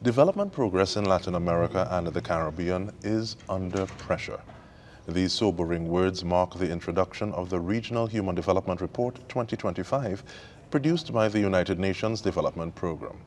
Development progress in Latin America and the Caribbean is under pressure. These sobering words mark the introduction of the Regional Human Development Report 2025, produced by the United Nations Development Programme.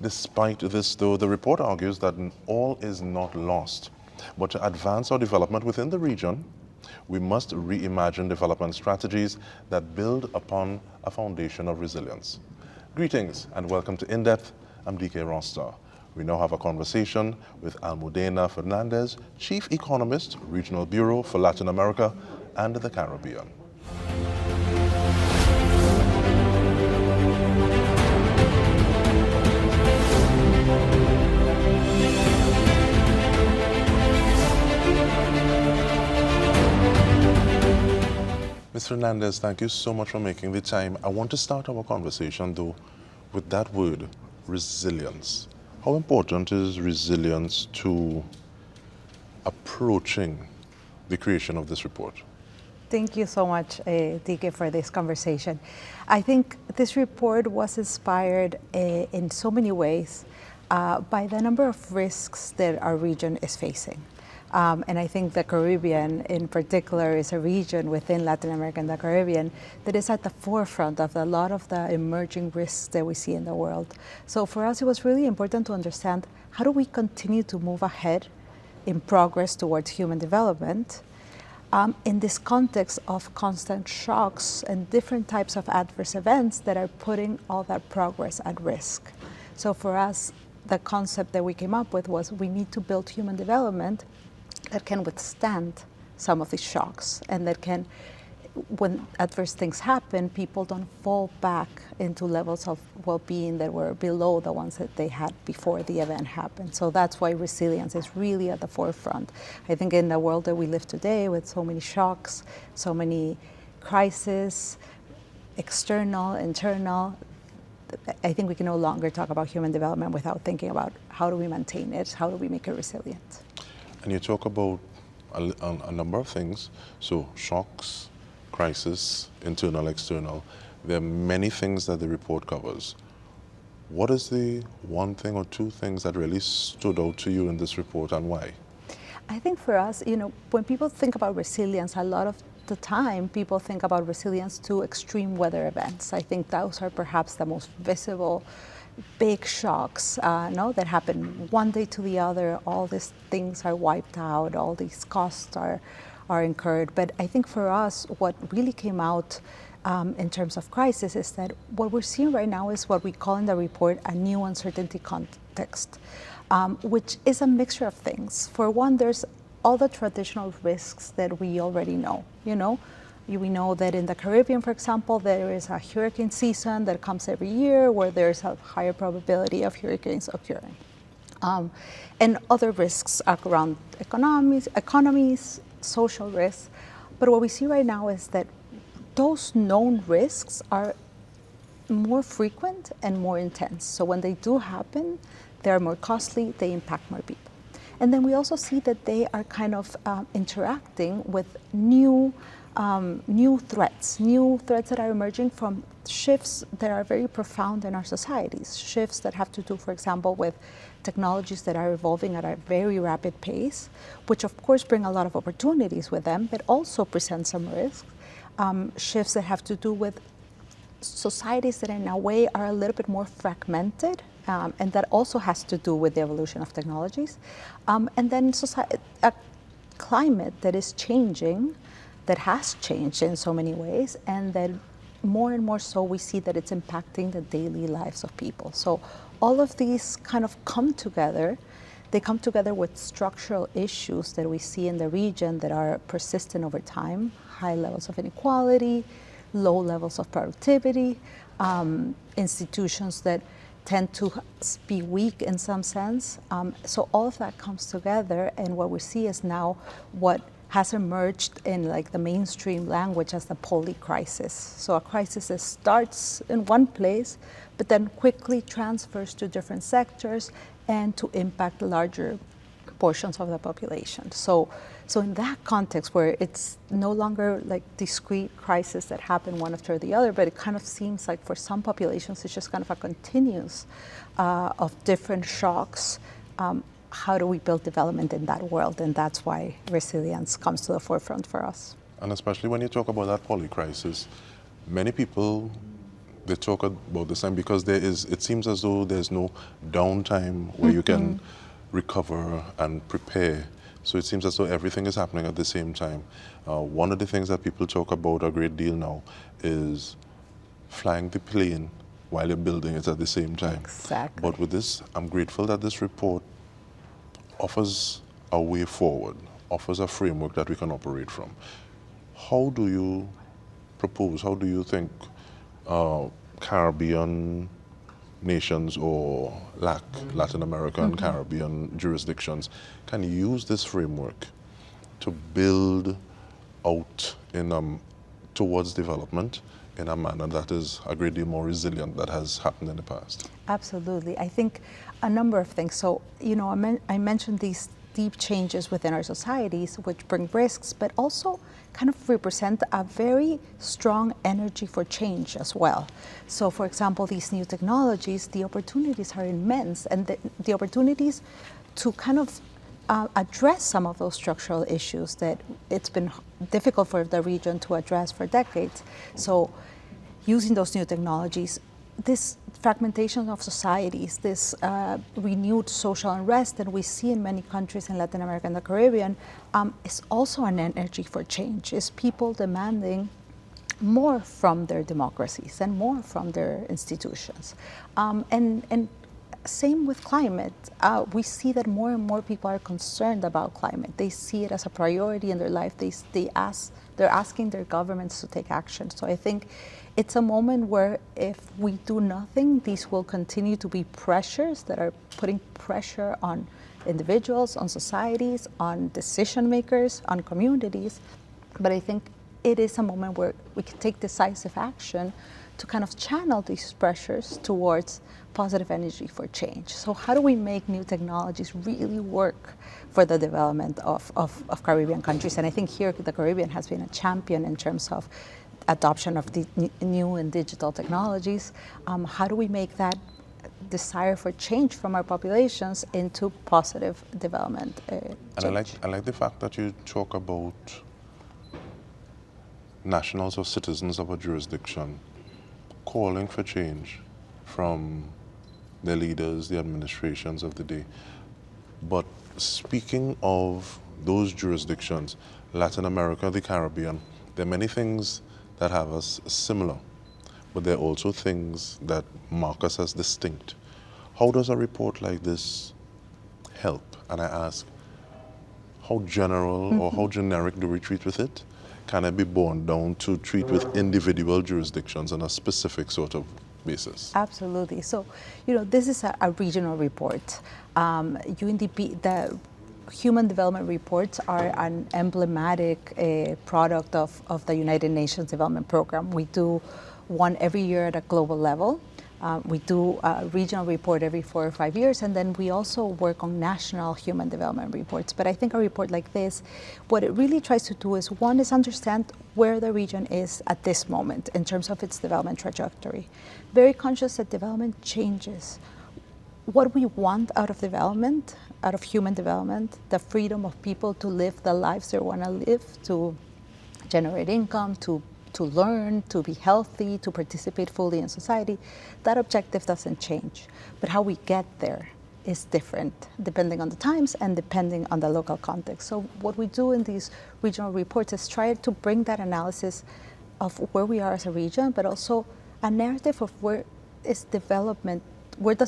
Despite this, though, the report argues that all is not lost. But to advance our development within the region, we must reimagine development strategies that build upon a foundation of resilience. Greetings and welcome to In-Depth. I'm Dike Rostant. We now have a conversation with Almudena Fernández, Chief Economist, Regional Bureau for Latin America and the Caribbean. Ms. Fernandez, thank you so much for making the time. I want to start our conversation, though, with that word, resilience. How important is resilience to approaching the creation of this report? Thank you so much, Dike, for this conversation. I think this report was inspired in so many ways by the number of risks that our region is facing. And I think the Caribbean in particular is a region within Latin America and the Caribbean that is at the forefront of a lot of the emerging risks that we see in the world. So for us, it was really important to understand how do we continue to move ahead in progress towards human development in this context of constant shocks and different types of adverse events that are putting all that progress at risk. So for us, the concept that we came up with was we need to build human development that can withstand some of these shocks and that can, when adverse things happen, people don't fall back into levels of well-being that were below the ones that they had before the event happened. So that's why resilience is really at the forefront. I think in the world that we live today with so many shocks, so many crises, external, internal, I think we can no longer talk about human development without thinking about how do we maintain it, how do we make it resilient. And you talk about a number of things, so shocks, crisis, internal, external. There are many things that the report covers. What is the one thing or two things that really stood out to you in this report and why? I think for us, when people think about resilience, a lot of the time people think about resilience to extreme weather events. I think those are perhaps the most visible big shocks that happen one day to the other. All these things are wiped out, all these costs are incurred. But I think for us, what really came out in terms of crisis is that what we're seeing right now is what we call in the report a new uncertainty context, which is a mixture of things. For one, there's all the traditional risks that we already know. We know that in the Caribbean, for example, there is a hurricane season that comes every year where there's a higher probability of hurricanes occurring. And other risks around economies, social risks. But what we see right now is that those known risks are more frequent and more intense. So when they do happen, they're more costly, they impact more people. And then we also see that they are kind of interacting with new threats that are emerging from shifts that are very profound in our societies, shifts that have to do, for example, with technologies that are evolving at a very rapid pace, which of course bring a lot of opportunities with them, but also present some risks, shifts that have to do with societies that in a way are a little bit more fragmented, and that also has to do with the evolution of technologies, and then a climate that is changing, that has changed in so many ways, and that more and more so we see that it's impacting the daily lives of people. So all of these kind of come together. They come together with structural issues that we see in the region that are persistent over time, high levels of inequality, low levels of productivity, institutions that tend to be weak in some sense. So all of that comes together, and what we see is now what has emerged in the mainstream language as the polycrisis. So a crisis that starts in one place, but then quickly transfers to different sectors and to impact larger portions of the population. So in that context, where it's no longer like discrete crises that happen one after the other, but it kind of seems like for some populations it's just kind of a continuous of different shocks. How do we build development in that world? And that's why resilience comes to the forefront for us. And especially when you talk about that polycrisis, many people, they talk about this time because it seems as though there's no downtime where you can recover and prepare. So it seems as though everything is happening at the same time. One of the things that people talk about a great deal now is flying the plane while you're building it at the same time. Exactly. But with this, I'm grateful that this report offers a way forward, offers a framework that we can operate from. How do you propose, how do you think Caribbean nations or Latin American Caribbean jurisdictions can use this framework to build out towards development in a manner that is a great deal more resilient than has happened in the past? Absolutely. I think a number of things. So, I mentioned these deep changes within our societies, which bring risks, but also kind of represent a very strong energy for change as well. So, for example, these new technologies, the opportunities are immense, and the opportunities to kind of address some of those structural issues that it's been difficult for the region to address for decades. So, using those new technologies, this fragmentation of societies, this renewed social unrest that we see in many countries in Latin America and the Caribbean is also an energy for change. Is people demanding more from their democracies and more from their institutions. And same with climate. We see that more and more people are concerned about climate. They see it as a priority in their life. They're asking their governments to take action. So I think it's a moment where if we do nothing, these will continue to be pressures that are putting pressure on individuals, on societies, on decision makers, on communities. But I think it is a moment where we can take decisive action to kind of channel these pressures towards positive energy for change. So how do we make new technologies really work for the development of Caribbean countries? And I think here the Caribbean has been a champion in terms of adoption of the new and digital technologies. How do we make that desire for change from our populations into positive development change? And I like the fact that you talk about nationals or citizens of a jurisdiction calling for change from the leaders, the administrations of the day. But speaking of those jurisdictions, Latin America, the Caribbean, there are many things that have us similar, but there are also things that mark us as distinct. How does a report like this help? And I ask, how general or how generic do we treat with it? Can it be borne down to treat with individual jurisdictions on a specific sort of basis? Absolutely. So, this is a regional report. UNDP, the Human Development Reports are an emblematic product of the United Nations Development Program. We do one every year at a global level. We do a regional report every 4 or 5 years, and then we also work on national human development reports. But I think a report like this, what it really tries to do is, one is understand where the region is at this moment in terms of its development trajectory. Very conscious that development changes. What we want out of development, out of human development, the freedom of people to live the lives they want to live, to generate income, to learn, to be healthy, to participate fully in society, that objective doesn't change. But how we get there is different depending on the times and depending on the local context. So what we do in these regional reports is try to bring that analysis of where we are as a region, but also a narrative of where does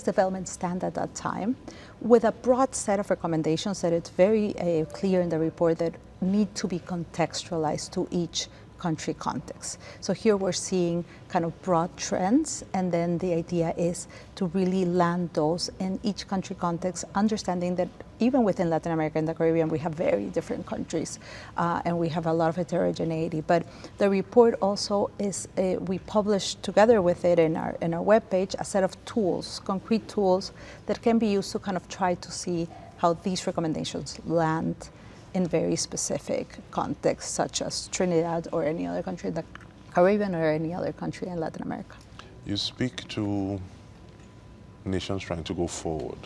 development stand at that time, with a broad set of recommendations that it's very clear in the report that need to be contextualized to each country context. So here we're seeing kind of broad trends, and then the idea is to really land those in each country context, understanding that even within Latin America and the Caribbean, we have very different countries, and we have a lot of heterogeneity. But the report also is, we published together with it in our webpage, a set of tools, concrete tools that can be used to kind of try to see how these recommendations land in very specific contexts, such as Trinidad or any other country in the Caribbean or any other country in Latin America. You speak to nations trying to go forward,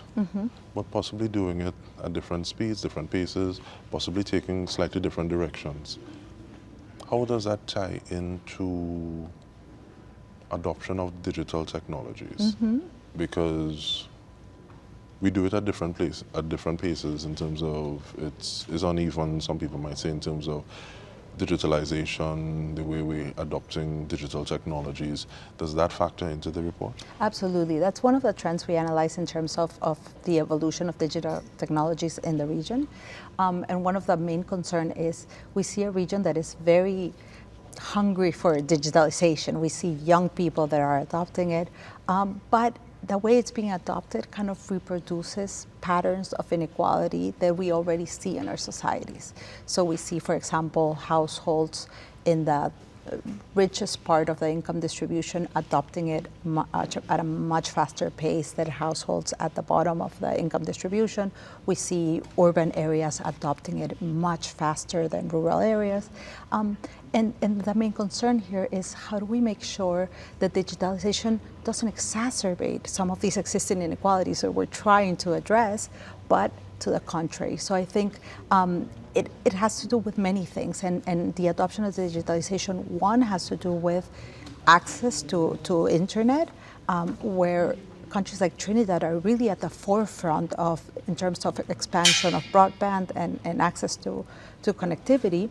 but possibly doing it at different speeds, different paces, possibly taking slightly different directions. How does that tie into adoption of digital technologies? Because we do it at different paces in terms of it's uneven, some people might say, in terms of digitalization, the way we're adopting digital technologies. Does that factor into the report? Absolutely. That's one of the trends we analyze in terms of the evolution of digital technologies in the region. And one of the main concern is we see a region that is very hungry for digitalization. We see young people that are adopting it, but the way it's being adopted kind of reproduces patterns of inequality that we already see in our societies. So we see, for example, households in the richest part of the income distribution adopting it at a much faster pace than households at the bottom of the income distribution. We see urban areas adopting it much faster than rural areas. And the main concern here is how do we make sure that digitalization doesn't exacerbate some of these existing inequalities that we're trying to address, but to the contrary. So I think it has to do with many things, and the adoption of digitalization, one has to do with access to internet, where countries like Trinidad are really at the forefront of, in terms of expansion of broadband and access to connectivity.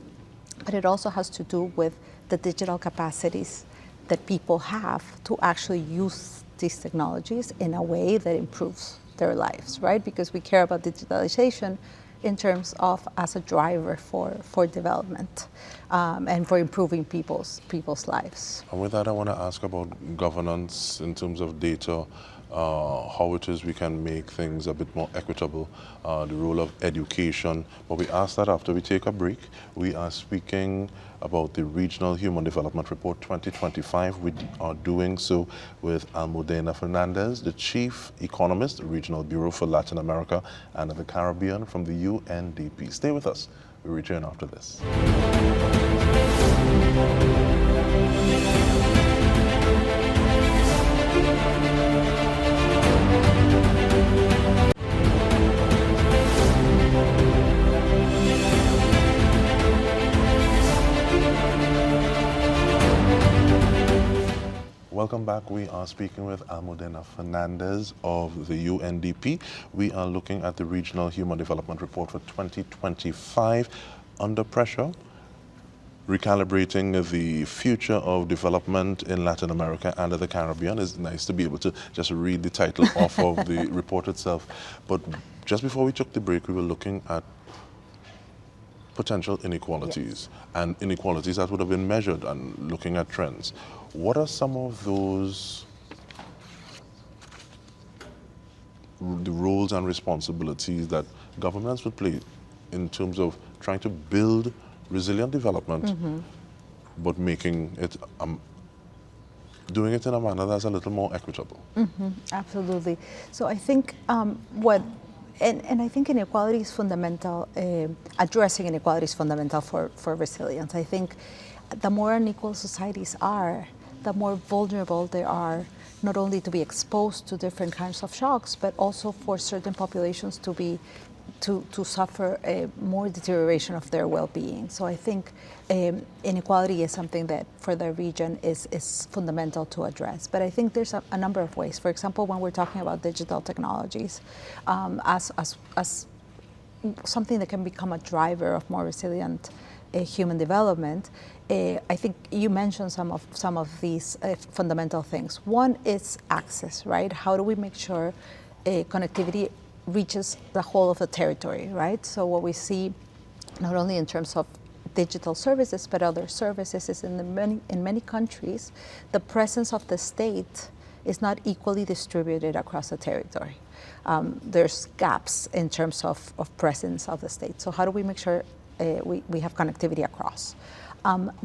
But it also has to do with the digital capacities that people have to actually use these technologies in a way that improves their lives, right? Because we care about digitalization in terms of as a driver for development and for improving people's lives. And with that, I want to ask about governance in terms of data, how it is we can make things a bit more equitable, the role of education. But we ask that after we take a break. We are speaking about the Regional Human Development Report 2025. We are doing so with Almudena Fernández, the Chief Economist, Regional Bureau for Latin America and the Caribbean from the UNDP. Stay with us. We return after this. Welcome back. We are speaking with Almudena Fernández of the UNDP. We are looking at the Regional Human Development Report for 2025, Under Pressure, Recalibrating the Future of Development in Latin America and the Caribbean. It's nice to be able to just read the title off of the report itself. But just before we took the break, we were looking at potential inequalities, yes, and inequalities that would have been measured and looking at trends. What are some of those, the roles and responsibilities that governments would play in terms of trying to build resilient development, but making it, doing it in a manner that's a little more equitable? Absolutely. So I think and I think inequality is fundamental, addressing inequality is fundamental for resilience. I think the more unequal societies are, the more vulnerable they are, not only to be exposed to different kinds of shocks, but also for certain populations to suffer more deterioration of their well-being. So I think inequality is something that for the region is fundamental to address. But I think there's a number of ways. For example, when we're talking about digital technologies, as something that can become a driver of more resilient human development, I think you mentioned some of these fundamental things. One is access, right? How do we make sure connectivity reaches the whole of the territory, right? So what we see, not only in terms of digital services, but other services, is in many countries, the presence of the state is not equally distributed across the territory. There's gaps in terms of presence of the state. So how do we make sure we have connectivity across?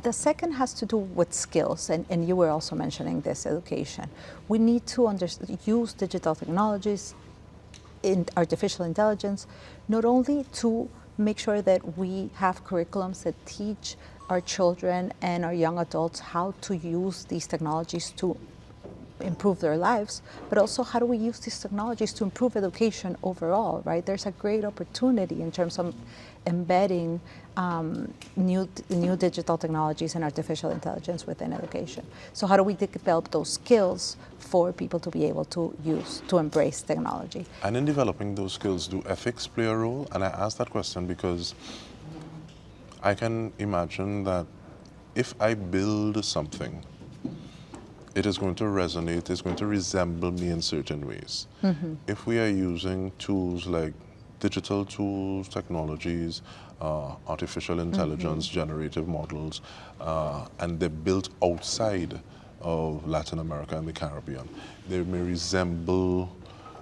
The second has to do with skills, and you were also mentioning this, education. We need to use digital technologies, in artificial intelligence, not only to make sure that we have curriculums that teach our children and our young adults how to use these technologies to improve their lives, but also how do we use these technologies to improve education overall, right? There's a great opportunity in terms of embedding new digital technologies and artificial intelligence within education. So how do we develop those skills for people to be able to embrace technology? And in developing those skills, do ethics play a role? And I ask that question because I can imagine that if I build something, it is going to resonate, it's going to resemble me in certain ways. Mm-hmm. If we are using tools like digital tools, technologies, artificial intelligence, mm-hmm. generative models, and they're built outside of Latin America and the Caribbean, they may resemble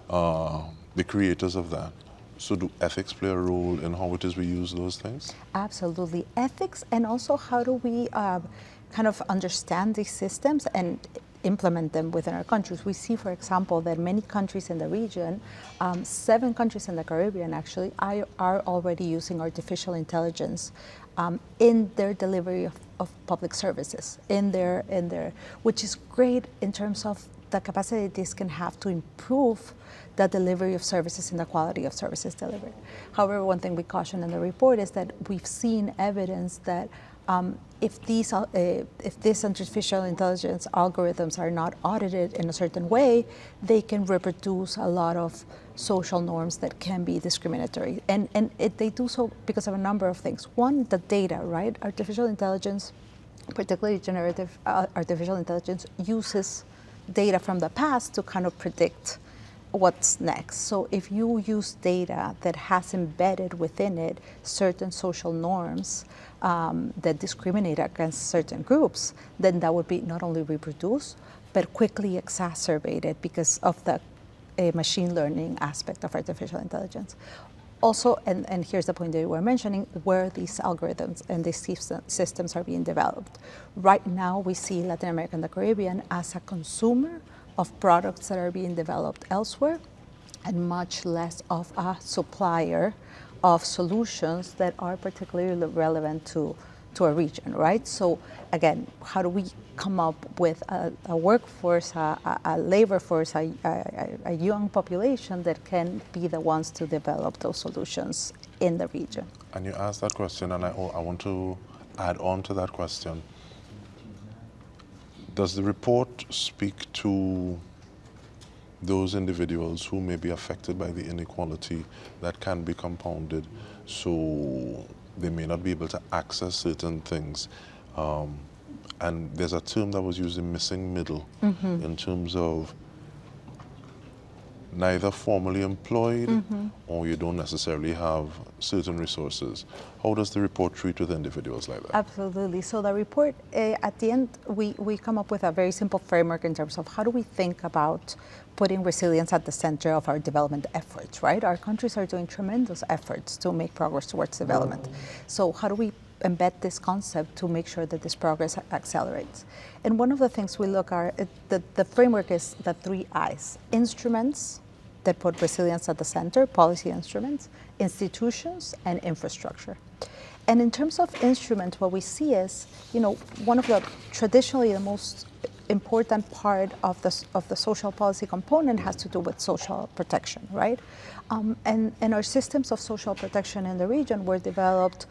the creators of that. So do ethics play a role in how it is we use those things? Absolutely. Ethics, and also how do we kind of understand these systems and implement them within our countries. We see, for example, that many countries in the region, 7 countries in the Caribbean actually, are already using artificial intelligence in their delivery of public services, which is great in terms of the capacity this can have to improve the delivery of services and the quality of services delivered. However, one thing we caution in the report is that we've seen evidence that if these artificial intelligence algorithms are not audited in a certain way, they can reproduce a lot of social norms that can be discriminatory. And they do so because of a number of things. One, the data, right? Artificial intelligence, particularly generative artificial intelligence, uses data from the past to kind of predict what's next. So if you use data that has embedded within it certain social norms that discriminate against certain groups, then that would be not only reproduced, but quickly exacerbated because of the machine learning aspect of artificial intelligence. Also, and here's the point that you were mentioning, where these algorithms and these systems are being developed. Right now, we see Latin America and the Caribbean as a consumer of products that are being developed elsewhere, and much less of a supplier of solutions that are particularly relevant to a region, right? So again, how do we come up with a workforce, a labor force, a young population that can be the ones to develop those solutions in the region? And you asked that question, and I want to add on to that question. Does the report speak to those individuals who may be affected by the inequality that can be compounded, so they may not be able to access certain things? And there's a term that was used in missing middle, mm-hmm. in terms of neither formally employed, mm-hmm. or you don't necessarily have certain resources. How does the report treat with individuals like that? Absolutely. So the report, at the end, we come up with a very simple framework in terms of how do we think about putting resilience at the center of our development efforts, right? Our countries are doing tremendous efforts to make progress towards development. So how do we embed this concept to make sure that this progress accelerates? And one of the things we look at, the framework is the 3 I's: instruments that put resilience at the center, policy instruments, institutions, and infrastructure. And in terms of instruments, what we see is, one of the traditionally the most important part of the social policy component has to do with social protection, right? And our systems of social protection in the region were developed,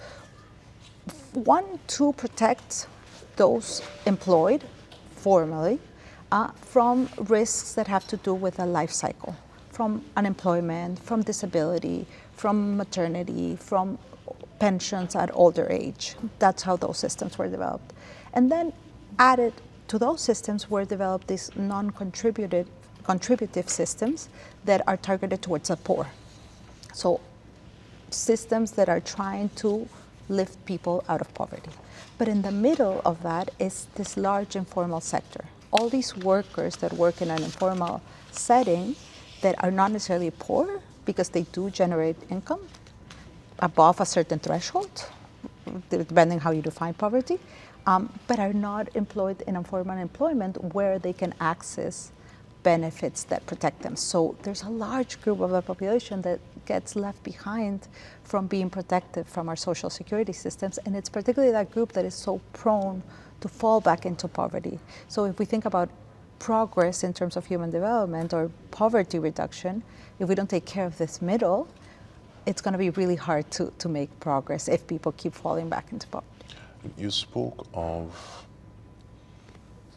one, to protect those employed formally from risks that have to do with a life cycle, from unemployment, from disability, from maternity, from pensions at older age. That's how those systems were developed. And then added to those systems were developed these contributive systems that are targeted towards the poor. So systems that are trying to lift people out of poverty. But in the middle of that is this large informal sector. All these workers that work in an informal setting that are not necessarily poor because they do generate income above a certain threshold, depending how you define poverty, but are not employed in informal employment where they can access benefits that protect them. So there's a large group of the population that gets left behind from being protected from our social security systems, and it's particularly that group that is so prone to fall back into poverty. So if we think about progress in terms of human development or poverty reduction, if we don't take care of this middle, it's going to be really hard to make progress if people keep falling back into poverty. You spoke of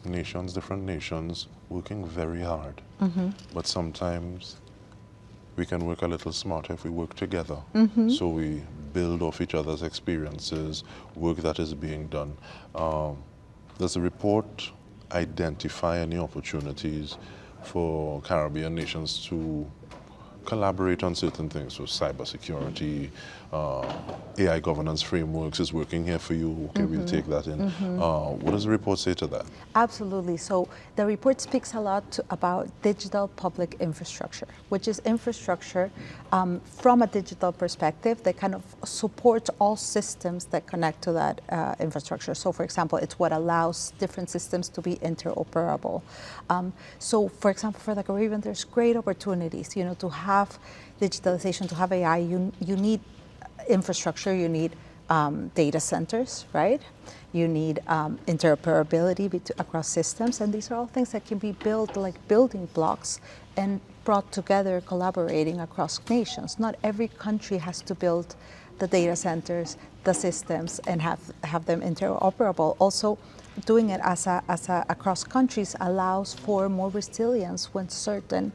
nations, different nations, working very hard. But sometimes we can work a little smarter if we work together. So we build off each other's experiences, work that is being done. Does the report identify any opportunities for Caribbean nations to collaborate on certain things? So cybersecurity, AI governance frameworks is working here for you. Okay, we'll take that in. What does the report say to that? Absolutely. So the report speaks a lot about digital public infrastructure, which is infrastructure from a digital perspective that kind of supports all systems that connect to that infrastructure. So for example, it's what allows different systems to be interoperable. So for example, for the Caribbean, there's great opportunities, to have digitalization, to have AI, you need infrastructure, you need data centers, right? You need interoperability across systems, and these are all things that can be built like building blocks and brought together, collaborating across nations. Not every country has to build the data centers, the systems, and have them interoperable. Also, doing it across countries allows for more resilience when certain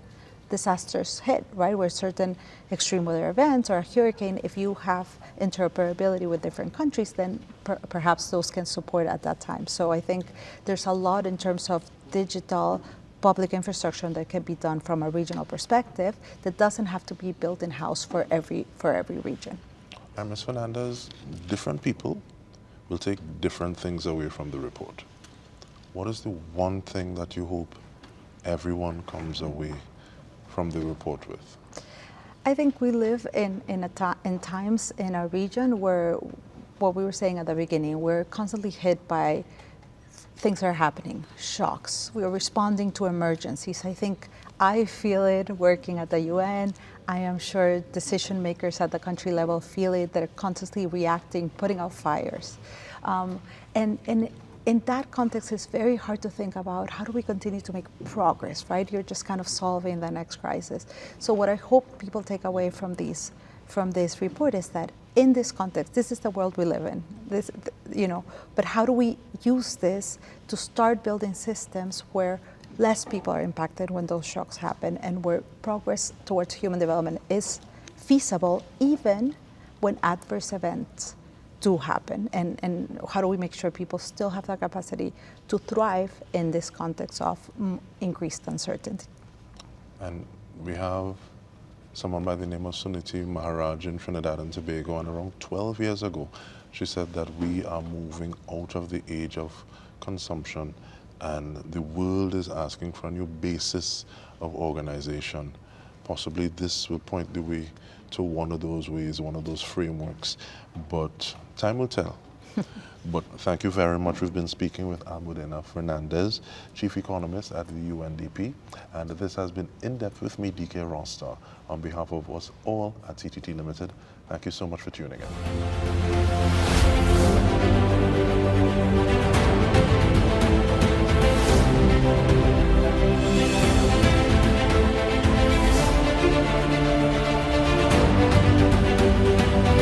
disasters hit, right? Where certain extreme weather events or a hurricane, if you have interoperability with different countries, then perhaps those can support at that time. So I think there's a lot in terms of digital public infrastructure that can be done from a regional perspective that doesn't have to be built in-house for every region. And Ms. Fernandez, different people will take different things away from the report. What is the one thing that you hope everyone comes away from the report with? I think we live in times in our region where, what we were saying at the beginning, we're constantly hit by things that are happening, shocks. We are responding to emergencies. I feel it working at the UN. I am sure decision makers at the country level feel it. They're constantly reacting, putting out fires. And in that context, it's very hard to think about how do we continue to make progress, right? You're just kind of solving the next crisis. So what I hope people take away from this report is that in this context, this is the world we live in. But how do we use this to start building systems where less people are impacted when those shocks happen, and where progress towards human development is feasible even when adverse events do happen, and how do we make sure people still have the capacity to thrive in this context of increased uncertainty? And we have someone by the name of Suniti Maharaj in Trinidad and Tobago, and around 12 years ago, she said that we are moving out of the age of consumption, and the world is asking for a new basis of organization. Possibly this will point the way to one of those ways, one of those frameworks, but time will tell. But thank you very much. We've been speaking with Almudena Fernández, Chief Economist at the UNDP, and this has been In Depth with me, Dike Rostant. On behalf of us all at TTT Limited, thank you so much for tuning in.